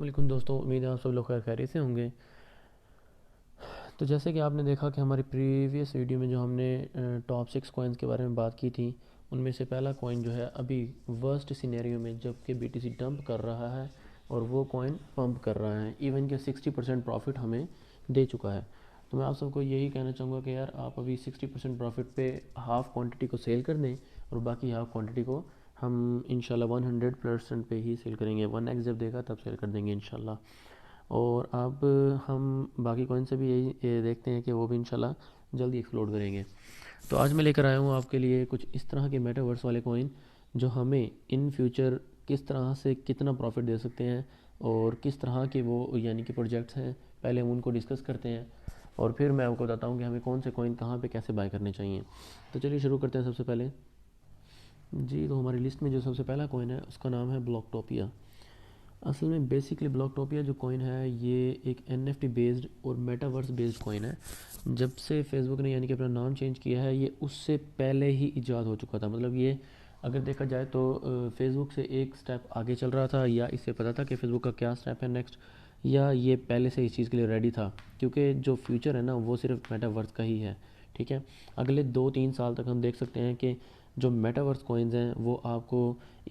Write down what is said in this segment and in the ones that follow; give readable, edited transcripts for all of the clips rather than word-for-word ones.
वालेकुम दोस्तों, उम्मीद है आप सब लोग खैरियत से होंगे। तो जैसे कि आपने देखा कि हमारी प्रीवियस वीडियो में जो हमने टॉप 6 कॉइन्स के बारे में बात की थी, उनमें से पहला कॉइन जो है अभी वर्स्ट सिनेरियो में जबकि बीटीसी डंप कर रहा है और वो कॉइन पंप कर रहा है, इवन कि 60% प्रॉफिट हमें दे चुका है। तो मैं आप सबको यही कहना चाहूँगा कि यार आप अभी 60% प्रॉफिट पे हाफ़ क्वांटिटी को सेल कर दें और बाकी हाफ़ क्वांटिटी को हम इंशाल्लाह 100% पे ही सेल करेंगे। 1x जब देगा तब सेल कर देंगे इंशाल्लाह। और अब हम बाकी कॉइन से भी यही ये देखते हैं कि वो भी इंशाल्लाह जल्दी एक्सप्लोर करेंगे। तो आज मैं लेकर आया हूँ आपके लिए कुछ इस तरह के मेटावर्स वाले कॉइन जो हमें इन फ्यूचर किस तरह से कितना प्रॉफिट दे सकते हैं और किस तरह के वो यानी कि प्रोजेक्ट्स हैं। पहले हम उनको डिस्कस करते हैं और फिर मैं आपको बताता हूँ कि हमें कौन से कॉइन कहाँ पे कैसे बाय करने चाहिए। तो चलिए शुरू करते हैं सबसे पहले। जी, तो हमारी लिस्ट में जो सबसे पहला कॉइन है उसका नाम है ब्लॉकटोपिया। असल में बेसिकली ब्लॉकटोपिया जो कॉइन है ये एक एनएफटी बेस्ड और मेटावर्स बेस्ड कॉइन है। जब से फेसबुक ने यानी कि अपना नाम चेंज किया है, ये उससे पहले ही इजाद हो चुका था। मतलब ये अगर देखा जाए तो फेसबुक से एक स्टेप आगे चल रहा था, या इससे पता था कि फेसबुक का क्या स्टेप है नेक्स्ट, या ये पहले से इस चीज़ के लिए रेडी था। क्योंकि जो फ्यूचर है ना वो सिर्फ मेटावर्स का ही है। ठीक है, अगले 2-3 साल तक हम देख सकते हैं कि जो मेटावर्स कॉइन्स हैं वो आपको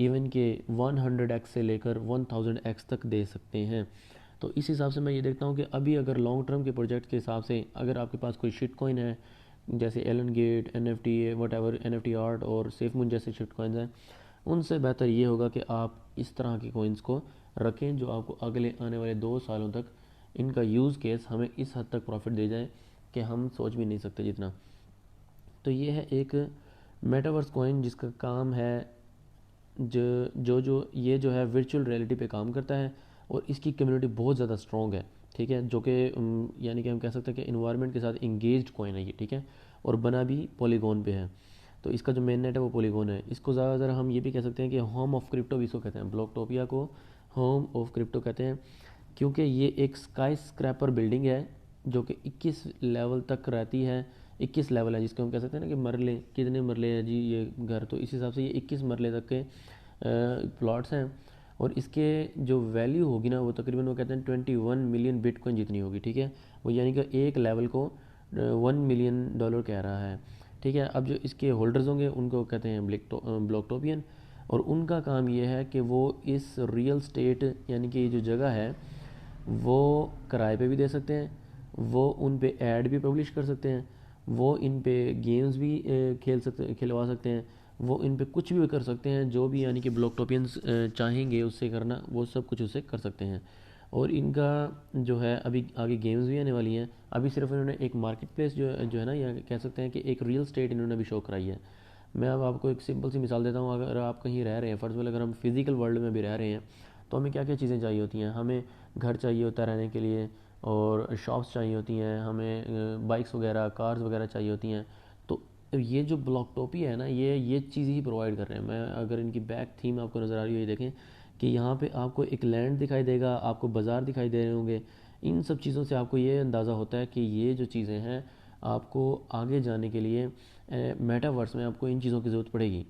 इवन के 100x से लेकर 1000x तक दे सकते हैं। तो इस हिसाब से मैं ये देखता हूँ कि अभी अगर लॉन्ग टर्म के प्रोजेक्ट के हिसाब से अगर आपके पास कोई शिट कॉइन है, जैसे Elon gate, N F T whatever N, F F art आर्ट और सेफमून जैसे शिट कॉइन्स हैं, उनसे बेहतर ये होगा कि आप इस तरह के कॉइन्स को रखें जो आपको अगले आने वाले 2 सालों तक इनका यूज़ केस हमें इस हद तक प्रॉफिट दे जाए कि हम सोच भी नहीं सकते जितना। तो ये है एक मेटावर्स कॉइन जिसका काम है जो ये जो है वर्चुअल रियलिटी पे काम करता है और इसकी कम्युनिटी बहुत ज़्यादा स्ट्रॉन्ग है। ठीक है, जो कि यानी कि हम कह सकते हैं कि इन्वायरमेंट के साथ इंगेज्ड कॉइन है ये। ठीक है, और बना भी पॉलीगॉन पे है। तो इसका जो मेन नेट है वो पॉलीगॉन है। इसको ज़्यादातर हम ये भी कह सकते हैं कि होम ऑफ क्रिप्टो भी इसको कहते हैं। ब्लॉकटोपिया को होम ऑफ क्रिप्टो कहते हैं क्योंकि ये एक स्काई स्क्रैपर बिल्डिंग है जो कि 21 लेवल तक रहती है। 21 लेवल है जिसको हम कह सकते हैं ना कि मरले कितने मरले हैं जी ये घर, तो इस हिसाब से ये 21 मरले तक के प्लॉट्स हैं। और इसके जो वैल्यू होगी ना वो तकरीबन वो कहते हैं 21 मिलियन बिटकॉइन जितनी होगी। ठीक है, वो यानी कि एक लेवल को $1 मिलियन कह रहा है। ठीक है, अब जो इसके होल्डर्स होंगे उनको कहते हैं ब्लॉकटोपियन। और उनका काम ये है कि वो इस रियल स्टेट यानी कि ये जो जगह है वो किराए पे भी दे सकते हैं, वो उन पे ऐड भी पब्लिश कर सकते हैं, वो इन पे गेम्स भी खिलवा सकते हैं, वो इन पे कुछ भी कर सकते हैं जो भी यानी कि ब्लॉकटोपियंस चाहेंगे उससे करना, वो सब कुछ उससे कर सकते हैं। और इनका जो है अभी आगे गेम्स भी आने वाली हैं। अभी सिर्फ इन्होंने एक मार्केट प्लेस जो है ना, या कह सकते हैं कि एक रियल स्टेट इन्होंने अभी शो कराई है। मैं अब आपको एक सिंपल सी मिसाल देता हूँ। अगर आप कहीं रह रहे हैं, फ़र्ज़ अगर हम फिज़िकल वर्ल्ड में भी रह रहे हैं, तो हमें क्या क्या चीज़ें चाहिए होती हैं। हमें घर चाहिए होता है रहने के लिए, और शॉप्स चाहिए होती हैं, हमें बाइक्स वगैरह कार्स वगैरह चाहिए होती हैं। तो ये जो ब्लॉकटोपी है ना, ये चीज़ ही प्रोवाइड कर रहे हैं। मैं अगर इनकी बैक थीम आपको नज़र आ रही है, ये देखें कि यहाँ पे आपको एक लैंड दिखाई देगा, आपको बाज़ार दिखाई दे रहे होंगे। इन सब चीज़ों से आपको ये अंदाज़ा होता है कि ये जो चीज़ें हैं आपको आगे जाने के लिए मेटावर्स में आपको इन चीज़ों की ज़रूरत पड़ेगी।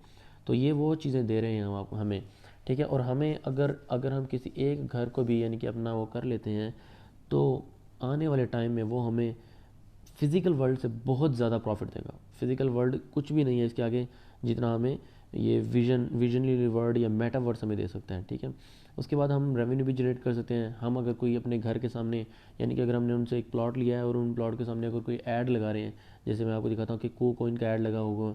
तो ये वो चीज़ें दे रहे हैं हम हमें। ठीक है, और हमें अगर अगर हम किसी एक घर को भी यानी कि अपना वो कर लेते हैं, तो आने वाले टाइम में वो हमें फिज़िकल वर्ल्ड से बहुत ज़्यादा प्रॉफिट देगा। फिज़िकल वर्ल्ड कुछ भी नहीं है इसके आगे जितना हमें ये विजनली वर्ल्ड या मेटावर्स हमें दे सकता है। ठीक है, उसके बाद हम रेवेन्यू भी जनरेट कर सकते हैं। हम अगर कोई अपने घर के सामने यानी कि अगर हमने उनसे एक प्लॉट लिया है और उन प्लॉट के सामने अगर कोई ऐड लगा रहे हैं, जैसे मैं आपको दिखाता हूँ कि को कोइन का ऐड लगा होगा,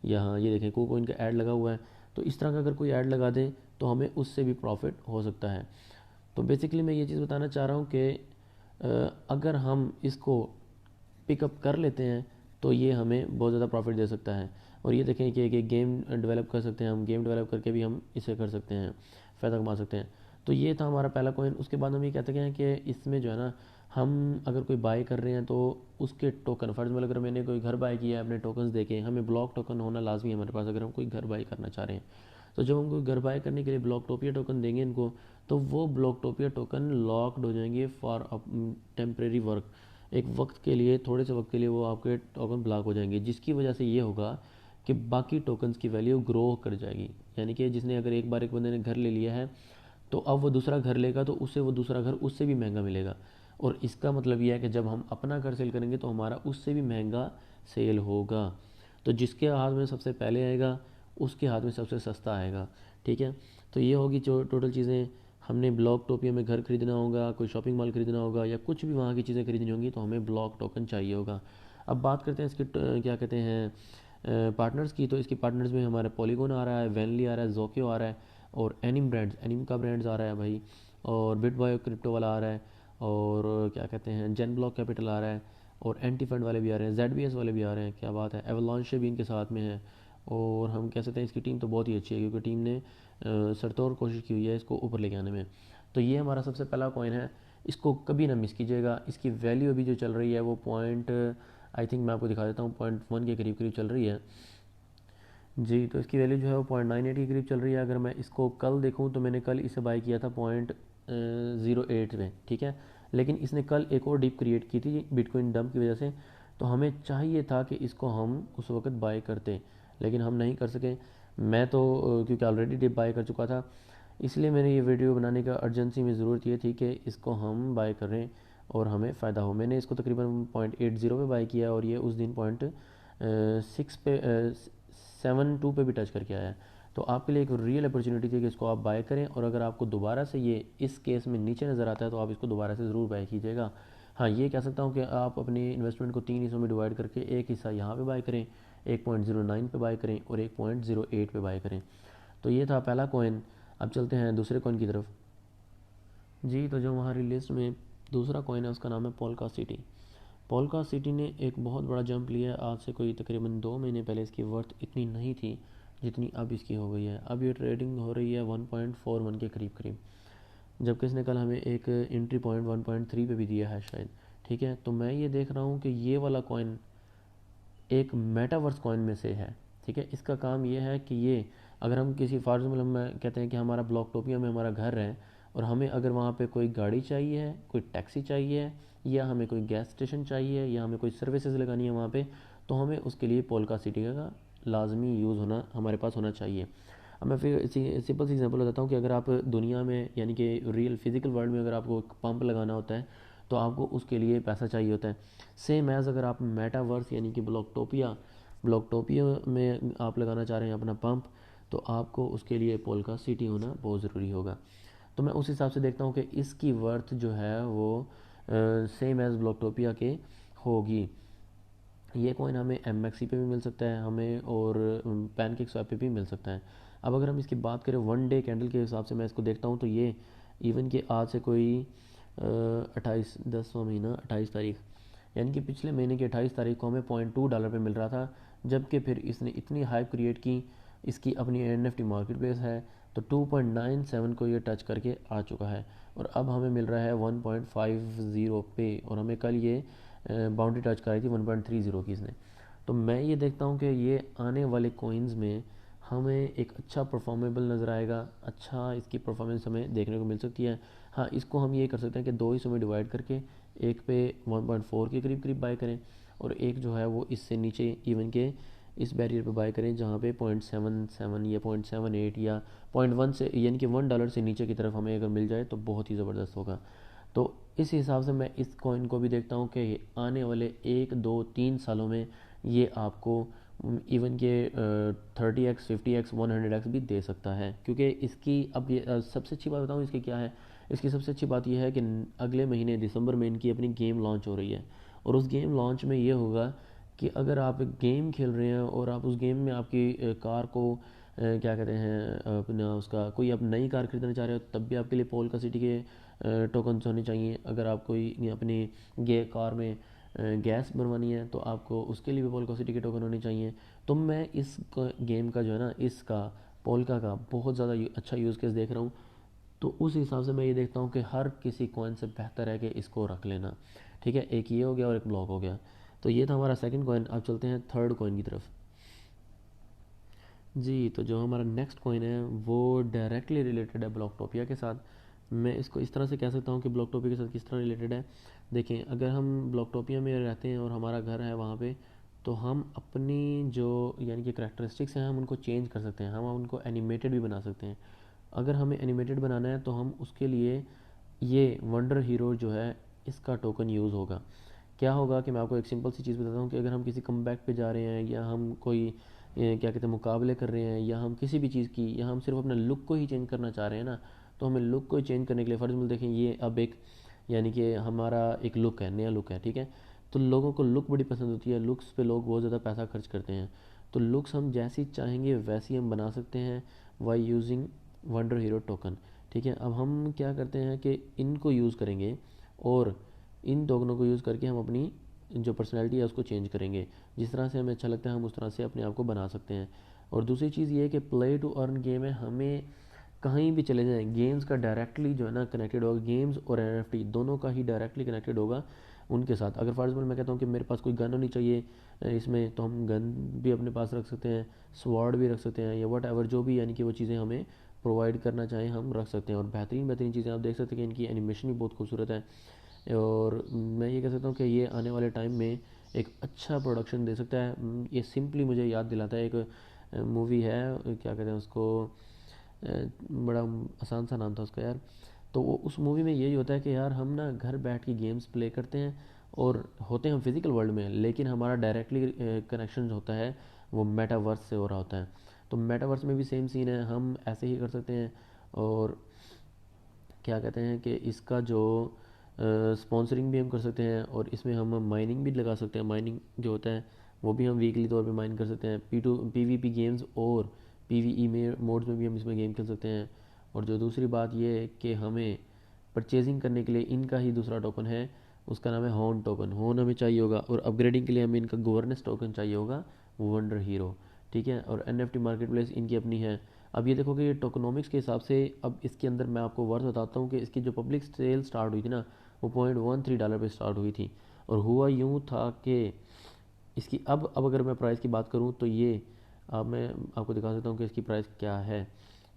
यहाँ ये देखें को कोइन का ऐड लगा हुआ है। तो इस तरह का अगर कोई ऐड लगा दें तो हमें उससे भी प्रॉफिट हो सकता है। तो बेसिकली मैं ये चीज़ बताना चाह रहा हूँ कि अगर हम इसको पिकअप कर लेते हैं तो ये हमें बहुत ज़्यादा प्रॉफिट दे सकता है। और ये देखें कि एक गेम डेवलप कर सकते हैं, हम गेम डेवलप करके भी हम इसे कर सकते हैं, फ़ायदा कमा सकते हैं। तो ये था हमारा पहला कॉइन। उसके बाद हम ये कहते हैं कि इसमें जो है ना, हम अगर कोई बाय कर रहे हैं तो उसके टोकन, फर्ज में अगर मैंने कोई घर बाय किया है अपने टोकन्स देके, हमें ब्लॉक टोकन होना लाजमी है हमारे पास अगर हम कोई घर बाय करना चाह रहे हैं। तो जब हम कोई घर बाय करने के लिए ब्लॉकटोपिया टोकन देंगे इनको, तो वो ब्लॉकटोपिया टोकन लॉक्ड हो जाएंगे फॉर टेम्प्रेरी वर्क। एक वक्त के लिए, थोड़े से वक्त के लिए वो आपके टोकन ब्लॉक हो जाएंगे, जिसकी वजह से ये होगा कि बाकी टोकन्स की वैल्यू ग्रो कर जाएगी। यानी कि जिसने अगर एक बार एक बंदे ने घर ले लिया है तो अब वो दूसरा घर लेगा तो उससे वो दूसरा घर उससे भी महंगा मिलेगा। और इसका मतलब यह है कि जब हम अपना घर सेल करेंगे तो हमारा उससे भी महंगा सेल होगा। तो जिसके हाथ में सबसे पहले आएगा उसके हाथ में सबसे सस्ता आएगा। ठीक है, तो ये होगी जो टोटल चीज़ें। हमने ब्लॉक टोपिया में घर खरीदना होगा, कोई शॉपिंग मॉल खरीदना होगा, या कुछ भी वहाँ की चीज़ें खरीदनी होंगी तो हमें ब्लॉक टोकन चाहिए होगा। अब बात करते हैं इसके क्या कहते हैं पार्टनर्स की। तो इसके पार्टनर्स में हमारा पॉलीगॉन आ रहा है, वैनली आ रहा है, जोकियो आ रहा है, और एनिम ब्रांड्स, एनिम का ब्रांड्स आ रहा है भाई, और बिटबॉय क्रिप्टो वाला आ रहा है, और क्या कहते हैं जेन ब्लॉक कैपिटल आ रहा है, और एंटी फंड वाले भी आ रहे हैं, जेड वाले भी आ रहे हैं। क्या बात है, एवलॉन्च भी इनके साथ में है। और हम कह सकते हैं इसकी टीम तो बहुत ही अच्छी है, क्योंकि टीम ने सरतोड़ कोशिश की हुई है इसको ऊपर लेके आने में। तो ये हमारा सबसे पहला कॉइन है, इसको कभी ना मिस कीजिएगा। इसकी वैल्यू अभी जो चल रही है वो पॉइंट, आई थिंक मैं आपको दिखा देता हूँ, 0.1 के करीब करीब चल रही है जी। तो इसकी वैल्यू जो है वो 0.98 के करीब चल रही है। अगर मैं इसको कल देखूँ तो मैंने कल इसे बाई किया था 0.08 में, ठीक है। लेकिन इसने कल एक और डिप क्रिएट की थी बिटकॉइन डंप की वजह से, तो हमें चाहिए था कि इसको हम उस वक्त बाई करते, लेकिन हम नहीं कर सके। मैं तो क्योंकि ऑलरेडी डिप बाई कर चुका था, इसलिए मैंने ये वीडियो बनाने का अर्जेंसी में ज़रूरत ये थी कि इसको हम बाय करें और हमें फ़ायदा हो। मैंने इसको तकरीबन 0.80 पे बाय किया, और ये उस दिन 0.6 पे 7.2 पे भी टच करके आया है। तो आपके लिए एक रियल अपॉर्चुनिटी थी कि इसको आप बाय करें, और अगर आपको दोबारा से ये इस केस में नीचे नज़र आता है तो आप इसको दोबारा से ज़रूर बाय कीजिएगा। हाँ, ये कह सकता हूँ कि आप अपनी इन्वेस्टमेंट को 3 हिस्सों में डिवाइड करके एक हिस्सा यहाँ पे बाय करें, 1.09 पे बाय करें, और 1.08 पे बाय करें। तो ये था पहला कॉइन। अब चलते हैं दूसरे कॉइन की तरफ जी। तो जो हमारी लिस्ट में दूसरा कॉइन है उसका नाम है पोल्का सिटी। पोल्का सिटी ने एक बहुत बड़ा जंप लिया है। आज से कोई तकरीबन 2 महीने पहले इसकी वर्थ इतनी नहीं थी जितनी अब इसकी हो गई है। अब ये ट्रेडिंग हो रही है 1.41 के करीब करीब, जबकि इसने कल हमें एक एंट्री पॉइंट 1.3 पे भी दिया है शायद। ठीक है, तो मैं ये देख रहा हूँ कि ये वाला कॉइन एक मेटावर्स कॉइन में से है। ठीक है, इसका काम ये है कि ये अगर हम किसी फॉर एग्जाम्पल हम कहते हैं कि हमारा ब्लॉकटोपिया में हमारा घर है, और हमें अगर वहाँ पे कोई गाड़ी चाहिए है, कोई टैक्सी चाहिए है, या हमें कोई गैस स्टेशन चाहिए, या हमें कोई सर्विसेज लगानी है वहाँ पे, तो हमें उसके लिए पोल्का सिटी का लाजमी यूज़ होना हमारे पास होना चाहिए। अब मैं फिर सिंपल सी एग्जांपल बताता हूँ कि अगर आप दुनिया में यानी कि रियल फिजिकल वर्ल्ड में अगर आपको एक पंप लगाना होता है तो आपको उसके लिए पैसा चाहिए होता है। सेम एज़ अगर आप मेटावर्स यानी कि ब्लॉकटोपिया में आप लगाना चाह रहे हैं अपना पंप, तो आपको उसके लिए पोल्का सिटी होना बहुत ज़रूरी होगा। तो मैं उस हिसाब से देखता हूँ कि इसकी वर्थ जो है वो सेम एज़ ब्लॉकटोपिया के होगी। ये कॉइन हमें एमएक्सी पे भी मिल सकता है हमें, और पैनकेक स्वैप पे भी मिल सकता है। अब अगर हम इसकी बात करें वन डे कैंडल के हिसाब से मैं इसको देखता हूँ, तो ये इवन कि आज से कोई 28 10वां महीना 28 तारीख, यानी कि पिछले महीने की 28 तारीख को हमें $0.2 पे मिल रहा था। जबकि फिर इसने इतनी हाइप क्रिएट की, इसकी अपनी एनएफटी मार्केट प्लेस है, तो 2.97 को ये टच करके आ चुका है, और अब हमें मिल रहा है 1.50 पे, और हमें कल ये बाउंड्री टच कराई थी 1.30 की इसने। तो मैं ये देखता हूँ कि ये आने वाले कोइंस में हमें एक अच्छा परफॉर्मेबल नज़र आएगा, अच्छा इसकी परफॉर्मेंस हमें देखने को मिल सकती है। हाँ, इसको हम ये कर सकते हैं कि दो हिस्सों में डिवाइड करके एक पे 1.4 के करीब करीब बाय करें, और एक जो है वो इससे नीचे इवन के इस बैरियर पे बाय करें जहाँ पे 0.77 या 0.78 या 0.1 से यानी कि $1 से नीचे की तरफ हमें अगर मिल जाए तो बहुत ही ज़बरदस्त होगा। तो इस हिसाब से मैं इस कॉइन को भी देखता हूँ कि आने वाले 1 2 3 सालों में ये आपको इवन के 30x 50x 100x भी दे सकता है। क्योंकि इसकी अब ये सबसे अच्छी बात बताऊँ इसकी क्या है, इसकी सबसे अच्छी बात यह है कि अगले महीने दिसंबर में इनकी अपनी गेम लॉन्च हो रही है, और उस गेम लॉन्च में ये होगा कि अगर आप एक गेम खेल रहे हैं और आप उस गेम में आपकी कार को क्या कहते हैं अपना उसका कोई आप नई कार खरीदना चाह रहे हो, तब भी आपके लिए पोल्का सिटी के टोकन्स होने चाहिए। अगर आप कोई अपनी कार में गैस बनवानी है तो आपको उसके लिए भी पोल्का सिटी के टोकन होने चाहिए। तो मैं इस गेम का जो है ना, इसका पोल्का का बहुत ज़्यादा अच्छा यूज़ केस देख रहा हूँ। तो उस हिसाब से मैं ये देखता हूँ कि हर किसी कॉइन से बेहतर है कि इसको रख लेना। ठीक है, एक ये हो गया और एक ब्लॉक हो गया। तो ये था हमारा सेकंड कॉइन। अब चलते हैं थर्ड कॉइन की तरफ जी। तो जो हमारा नेक्स्ट कॉइन है वो डायरेक्टली रिलेटेड है ब्लॉकटोपिया के साथ। मैं इसको इस तरह से कह सकता हूँ कि ब्लॉकटोपिया के साथ किस तरह रिलेटेड है। देखें, अगर हम ब्लॉकटोपिया में रहते हैं और हमारा घर है वहाँ पे, तो हम अपनी जो यानी कि करैक्टरिस्टिक्स हैं हम उनको चेंज कर सकते हैं, हम उनको एनिमेटेड भी बना सकते हैं। अगर हमें एनिमेटेड बनाना है तो हम उसके लिए ये वंडर हीरो जो है इसका टोकन यूज़ होगा। क्या होगा कि मैं आपको एक सिंपल सी चीज़ बताता हूँ कि अगर हम किसी कमबैक पे जा रहे हैं या हम कोई क्या कहते हैं मुकाबले कर रहे हैं या हम किसी भी चीज़ की या हम सिर्फ अपने लुक को ही चेंज करना चाह रहे हैं ना, तो हमें लुक को चेंज करने के लिए फर्ज में देखें ये अब एक यानी कि हमारा एक लुक है, नया लुक है, ठीक है। तो लोगों को लुक बड़ी पसंद होती है, लुक्स पे लोग बहुत ज़्यादा पैसा खर्च करते हैं। तो लुक्स हम जैसी चाहेंगे वैसी हम बना सकते हैं why using Wonder Hero token, ठीक है। अब हम क्या करते हैं कि इनको यूज़ करेंगे और इन टोकनों को यूज़ करके हम अपनी जो पर्सनैलिटी है उसको चेंज करेंगे। जिस तरह से हमें अच्छा लगता है हम उस तरह से अपने आप को बना सकते हैं। और दूसरी चीज़ ये है कि प्ले टू अर्न गेम है, हमें कहीं भी चले जाएं गेम्स का डायरेक्टली जो है ना कनेक्टेड होगा, गेम्स और एनएफटी दोनों का ही डायरेक्टली कनेक्टेड होगा उनके साथ। अगर फॉर एग्जाम्पल मैं कहता हूँ कि मेरे पास कोई गन होनी चाहिए इसमें, तो हम गन भी अपने पास रख सकते हैं, स्वॉर्ड भी रख सकते हैं या वट एवर जो भी यानी कि वो चीज़ें हमें प्रोवाइड करना चाहें हम रख सकते हैं। और बेहतरीन बेहतरीन चीज़ें आप देख सकते हैं कि इनकी एनिमेशन भी बहुत खूबसूरत है। और मैं ये कह सकता हूँ कि ये आने वाले टाइम में एक अच्छा प्रोडक्शन दे सकता है। ये सिंपली मुझे याद दिलाता है एक मूवी है, क्या कहते हैं उसको, बड़ा आसान सा नाम था उसका यार। तो वो उस मूवी में यही होता है कि यार हम ना घर बैठ के गेम्स प्ले करते हैं और होते हैं हम फिज़िकल वर्ल्ड में, लेकिन हमारा डायरेक्टली कनेक्शन होता है वो मेटावर्स से हो रहा होता है। तो मेटावर्स में भी सेम सीन है, हम ऐसे ही कर सकते हैं। और क्या कहते हैं कि इसका जो स्पॉन्सरिंग भी हम कर सकते हैं और इसमें हम माइनिंग भी लगा सकते हैं। माइनिंग जो होता है वो भी हम वीकली तौर पे माइन कर सकते हैं। पीवीपी गेम्स और पीवीई में मोड्स में भी हम इसमें गेम खेल सकते हैं। और जो दूसरी बात ये है कि हमें परचेजिंग करने के लिए इनका ही दूसरा टोकन है, उसका नाम है हॉन टोकन। हॉन हमें चाहिए होगा और अपग्रेडिंग के लिए हमें इनका गवर्नेंस टोकन चाहिए होगा, वंडर हीरो, ठीक है। और एनएफटी मार्केट प्लेस इनकी अपनी है। अब ये देखो कि ये टोकनोमिक्स के हिसाब से, अब इसके अंदर मैं आपको वर्थ बताता हूँ कि इसकी जो पब्लिक सेल स्टार्ट हुई थी ना वो $0.13 पे स्टार्ट हुई थी। और हुआ यूँ था कि इसकी अब अगर मैं प्राइस की बात करूँ तो ये अब मैं आपको दिखा सकता हूँ कि इसकी प्राइस क्या है।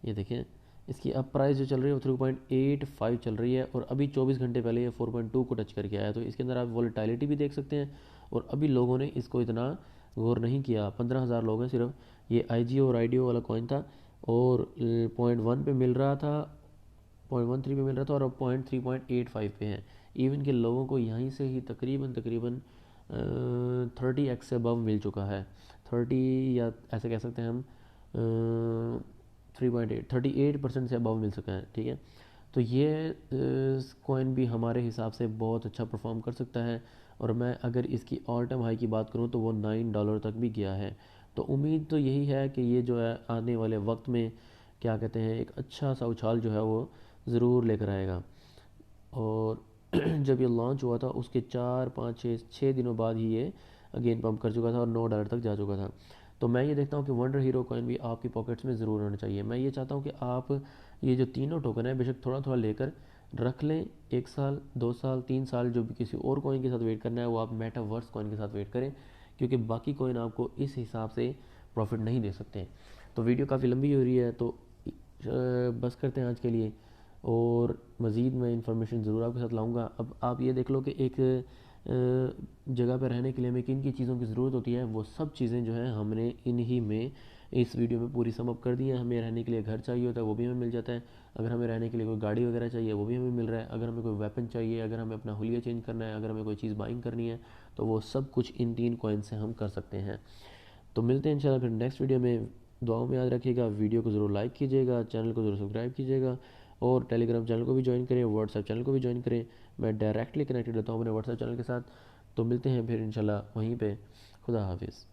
ये देखें, इसकी अब प्राइस जो चल रही है वो 3.85 चल रही है और अभी 24 घंटे पहले ये 4.2 को टच करके आया। तो इसके अंदर आप वॉलेटिलिटी भी देख सकते हैं। और अभी लोगों ने इसको इतना गौर नहीं किया, 15,000 लोग हैं सिर्फ। ये आईजीओ और आईडीओ वाला कॉइन था और 0.1 पे मिल रहा था, 0.13 पे मिल रहा था और अब 3.85 पे है। इवन के लोगों को यहीं से ही तकरीबन तकरीबन 30x से अबव मिल चुका है। 30 या ऐसे कह सकते हैं हम 38% से अबव मिल चुका है, ठीक है। तो ये कॉइन भी हमारे हिसाब से बहुत अच्छा परफॉर्म कर सकता है। और मैं अगर इसकी ऑल टाइम हाई की बात करूँ तो वो $9 तक भी गया है। तो उम्मीद तो यही है कि ये जो है आने वाले वक्त में क्या कहते हैं एक अच्छा सा उछाल जो है वो ज़रूर लेकर आएगा। और जब ये लॉन्च हुआ था उसके 4 5 6 6 दिनों बाद ही ये अगेन पंप कर चुका था और $9 तक जा चुका था। तो मैं ये देखता हूँ कि वंडर हीरो कॉइन भी आपकी पॉकेट्स में ज़रूर होना चाहिए। मैं ये चाहता हूँ कि आप ये जो तीनों टोकन है बेशक थोड़ा थोड़ा लेकर रख लें, 1 साल 2 साल 3 साल जो भी किसी और कॉइन के साथ वेट करना है वो आप मेटावर्स कॉइन के साथ वेट करें, क्योंकि बाकी कॉइन आपको इस हिसाब से प्रॉफिट नहीं दे सकते। तो वीडियो काफ़ी लंबी हो रही है तो बस करते हैं आज के लिए। और मज़ीद मैं इंफॉर्मेशन ज़रूर आपके साथ लाऊंगा। अब आप ये देख लो कि एक जगह पर रहने के लिए हमें किन की चीज़ों की ज़रूरत होती है, वो सब चीज़ें जो हैं हमने इन्हीं में इस वीडियो में पूरी समअप कर दी है। हमें रहने के लिए घर चाहिए होता है वो भी हमें मिल जाता है, अगर हमें रहने के लिए कोई गाड़ी वगैरह चाहिए वो भी हमें मिल रहा है, अगर हमें कोई वेपन चाहिए, अगर हमें अपना हुलिया चेंज करना है, अगर हमें कोई चीज़ बाइंग करनी है, तो वो सब कुछ इन 3 कॉइन से हम कर सकते हैं। तो मिलते हैं इंशाल्लाह फिर नेक्स्ट वीडियो में। दुआओं में याद रखिएगा, वीडियो को ज़रूर लाइक कीजिएगा, चैनल को ज़रूर सब्सक्राइब कीजिएगा और टेलीग्राम चैनल को भी ज्वाइन करें, व्हाट्सएप चैनल को भी ज्वाइन करें। मैं डायरेक्टली कनेक्टेड रहता हूँ अपने व्हाट्सएप चैनल के साथ। तो मिलते हैं फिर इंशाल्लाह वहीं पे। खुदा हाफिज़।